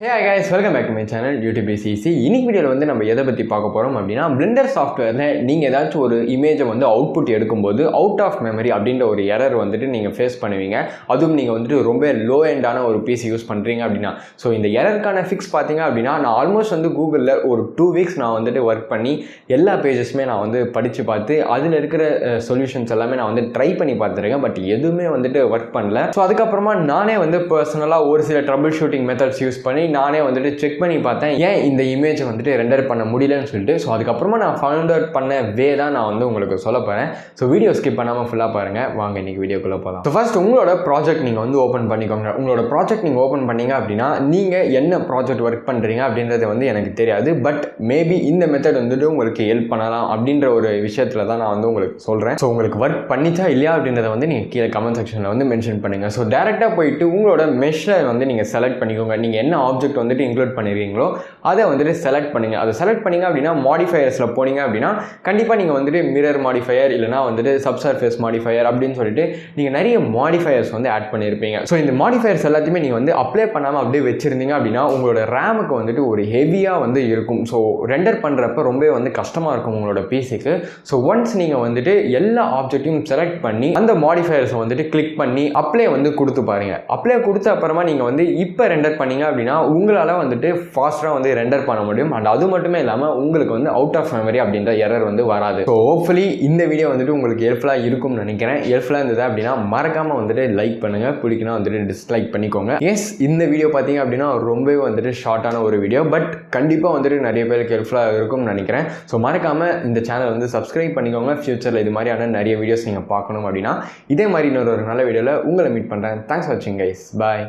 Hey guys, welcome back to my channel YouTube CC. இன்னைக்கு வீடியோல வந்து நம்ம எதை பத்தி பார்க்க போறோம் அப்படினா Blender சாஃப்ட்வேர்ல நீங்க ஏதாச்சும் ஒரு இமேஜை வந்து அவுட்புட் எடுக்கும்போது அவுட் ஆஃப் மெமரி அப்படின்ற ஒரு எரர் வந்துட்டு நீங்க ஃபேஸ் பண்ணுவீங்க. அதுவும் நீங்க வந்துட்டு ரொம்ப லோ எண்டான ஒரு PC யூஸ் பண்றீங்க அப்படினா சோ இந்த எரர்க்கான ஃபிக்ஸ் பாத்தீங்க அப்படினா நான் ஆல்மோஸ்ட் வந்து கூகுள்ல ஒரு 2 வீக்ஸ் நான் வந்துட்டு வர்க் பண்ணி எல்லா பேजेसமே நான் வந்து படிச்சு பார்த்து அதுல இருக்கிற சொல்யூஷன்ஸ் எல்லாமே நான் வந்து ட்ரை பண்ணி பார்த்திருக்கேன். பட் எதுவுமே வந்துட்டு வர்க் பண்ணல. சோ அதுக்கு அப்புறமா நானே வந்து பர்சனலா ஒரு சில ட்ரபிள் ஷூட்டிங் மெத்தட்ஸ் யூஸ் பண்ணி நானே வந்துட்டு செக் பண்ணி பார்த்தேன் ஏன் இந்த இமேஜை வந்துட்டு ரெண்டர் பண்ண முடியலன்னு சொல்லிட்டு. ஸோ அதுக்கப்புறமா நான் ஃபைண்ட் அவுட் பண்ண வே தான் நான் வந்து உங்களுக்கு சொல்ல போகிறேன். ஸோ வீடியோ ஸ்கிப் பண்ணாமல் ஃபுல்லாக பாருங்கள். வாங்க இன்னைக்கு வீடியோக்குள்ளே போகலாம். ஸோ ஃபர்ஸ்ட் உங்களோட ப்ராஜெக்ட் நீங்கள் வந்து ஓப்பன் பண்ணிக்கோங்க. உங்களோட ப்ராஜெக்ட் நீங்கள் ஓப்பன் பண்ணீங்க அப்படின்னா நீங்கள் என்ன ப்ராஜெக்ட் ஒர்க் பண்ணுறீங்க அப்படின்றது வந்து எனக்கு தெரியாது. பட் மேபி இந்த மெத்தட் வந்துட்டு உங்களுக்கு ஹெல்ப் பண்ணலாம் அப்படின்ற ஒரு விஷயத்தில் தான் நான் வந்து உங்களுக்கு சொல்கிறேன். ஸோ உங்களுக்கு ஒர்க் பண்ணிச்சா இல்லையா அப்படின்றத வந்து நீங்கள் கீழே கமெண்ட் செக்ஷனில் வந்து மென்ஷன் பண்ணுங்கள். ஸோ டேரெக்டாக போயிட்டு உங்களோட மெஷ்ஷை வந்து நீங்கள் செலக்ட் பண்ணிக்கோங்க. நீங்கள் என்ன ஆப்ஜெக்ட் வந்துட்டு இன்க்ளூட் பண்ணிருக்கீங்களோ அதை வந்துட்டு செலக்ட் பண்ணுங்க. அதை செலக்ட் பண்ணீங்க அப்படின்னா மாடிஃபயர்ஸ்ல போனீங்க அப்படின்னா கண்டிப்பா நீங்க வந்துட்டு மிரர் மாடிஃபயர் இல்லைனா வந்துட்டு சப்சர்ஃபேஸ் மாடிஃபயர் அப்படின்னு சொல்லிட்டு நீங்க நிறைய மாடிஃபயர்ஸ் வந்து ஆட் பண்ணியிருப்பீங்க. ஸோ இந்த மாடிஃபயர்ஸ் எல்லாத்தையுமே நீங்க வந்து அப்ளை பண்ணாம அப்படியே வச்சிருந்தீங்க அப்படின்னா உங்களோட ரேமுக்கு வந்துட்டு ஒரு ஹெவியா வந்து இருக்கும். ஸோ ரெண்டர் பண்றப்ப ரொம்ப வந்து கஷ்டமா இருக்கும் உங்களோட பிசிக்கு. ஸோ ஒன்ஸ் நீங்க வந்துட்டு எல்லா ஆப்ஜெக்டையும் செலக்ட் பண்ணி அந்த மாடிஃபயர்ஸை வந்துட்டு கிளிக் பண்ணி அப்ளை வந்து கொடுத்து பாருங்க. அப்ளை கொடுத்த அப்புறமா நீங்க வந்து இப்போ ரெண்டர் பண்ணீங்க அப்படின்னா உங்களால வந்துட்டு ஃபாஸ்ட்டாக வந்து ரெண்டர் பண்ண முடியும். அண்ட் அது மட்டுமே இல்லாமல் உங்களுக்கு வந்து அவுட் ஆஃப் மெமரி அப்படின்ற எரர் வந்து வராது. ஸோ ஹோப்ஃபுல்லி இந்த வீடியோ வந்துட்டு உங்களுக்கு ஹெல்ப்ஃபுல்லாக இருக்கும்னு நினைக்கிறேன். ஹெல்ப்ஃபுல்லாக இருந்தது அப்படின்னா மறக்காமல் வந்துட்டு லைக் பண்ணுங்கள், பிடிக்கணும் வந்துட்டு டிஸ்லைக் பண்ணிக்கோங்க. எஸ், இந்த வீடியோ பார்த்தீங்க அப்படின்னா ரொம்பவே வந்துட்டு ஷார்ட்டான ஒரு வீடியோ. பட் கண்டிப்பாக வந்துட்டு நிறைய பேருக்கு ஹெல்ப்ஃபுல்லாக இருக்கும்னு நினைக்கிறேன். ஸோ மறக்காமல் இந்த சேனல் வந்து சப்ஸ்கிரைப் பண்ணிக்கோங்க. ஃபியூச்சரில் இது மாதிரியான நிறைய வீடியோஸ் நீங்கள் பார்க்கணும் அப்படின்னா இதே மாதிரி இன்னொரு நல்ல வீடியோவில் உங்களை மீட் பண்ணுறேன். தேங்க்ஸ் ஃபார் வாட்சிங் கைஸ். பாய்.